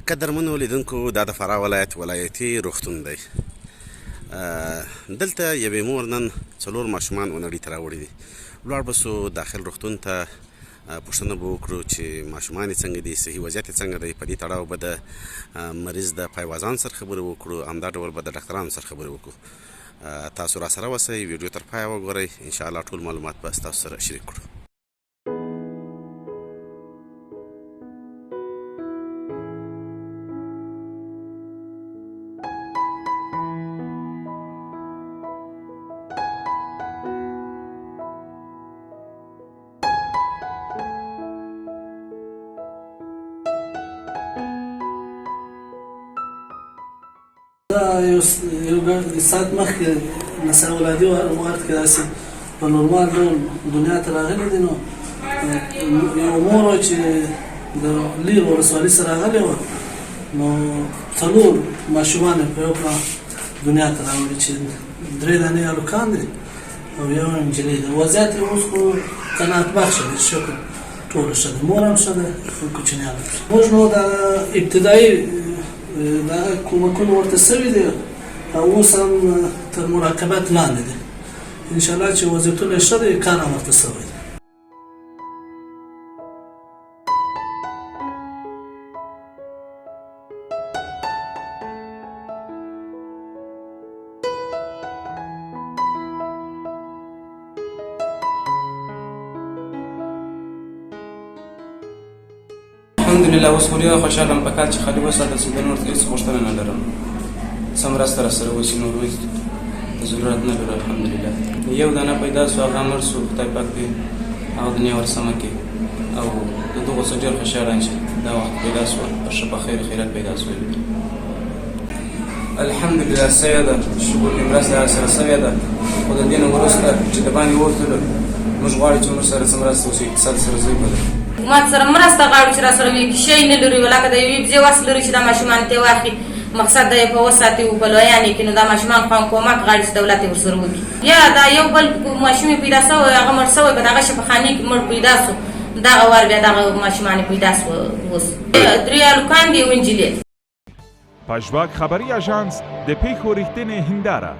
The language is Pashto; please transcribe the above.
قدرمنو لیدونکو دا د فراه ولایت ولایتي روغتون دی. دلته یوې مور نن 4 ماشومان ونړۍ ته راوړي دي. ولاړ به سو داخل روغتون ته، پوښتنه به وکړو چې ماشومان یې څنګه دي، صحي وضعیت یې څنګه دی. په دې تړاو به د مریض د پایوازانو سره خبرې وکړو، همدا ډول به د ډاکټرانو سره خبرې وکړو. تاسو را سره اوسئ، ویډیو تر پایه وګورئ، انشاءالله ټول معلومات به ستاسو سره شریک کړو. یو ساعت مخکې نسا ولادي وارد کې داسې په نورمال ډول دنیا ته راغلي دي. نو یو مور وه چې د لیر ولسوالۍ سره راغلې وه، نو 4 ماشومان یې په یو پړه دنیا ته راوړي چې 3 دانې هلکان دي او یو نجلۍ ده. وضعیت یې اوس خو قناعت بخشه دی، شکر ټوله ښه ده، مور هم ښه ده، کوچنیان هم ښه. موږ نو د ابتدایي دا کومکونه ورته سوي دي او اوس هم تر مراقبت لاندې دي. انشاءالله چې وضعیتونه یې ښه دی، کار هم ورته سوی دی. الحمدلله اوس خو ډېره خوشحاله یم په کال چې خالي وساتل شي، د نور هېڅ غوښتنه نه لرم. څه مرسته راسره وشي نور هېڅ ضرورت نه لرو. الحمدلله یو دانه پیدا شو، هغه مړ شو، خدای پاک دې هغه دنیا ورسمه کړي. او د دغو څه ډېر خوشحاله یم چې دا وخت پیدا شوه، په ښه په خیر خیرات پیدا شوې. الحمدلله سوې ده، شکر دې مرسته راسره سوې ده. خو د دې نه وروسته چې د باندې ووتلو، موږ غواړو چې موږ سره څه مرسته وشي، اقتصاد سره ضعیف ده. حکومت سره مرسته غواړو چې راسره یو شی نه لري، لکه د یوې بجې وس لري چې دا ماشومان ترې واخلي، مقصد د یې په وساتي په لویانې کې. نو دا ماشومان خو هم کومک غواړي چې دولت یې ورسره وکړي. یا دا یو بل ماشوم یې پیدا سوی، هغه مړ سوی، په دغه شفاخانې کې مړ پیدا سو، دغه وار بیا دغه ماشومان یې پیدا سو. اوس 3 هلکان دي، یو نجلۍ. پژواک خبري اژانس د پیښو رښتینې هنداره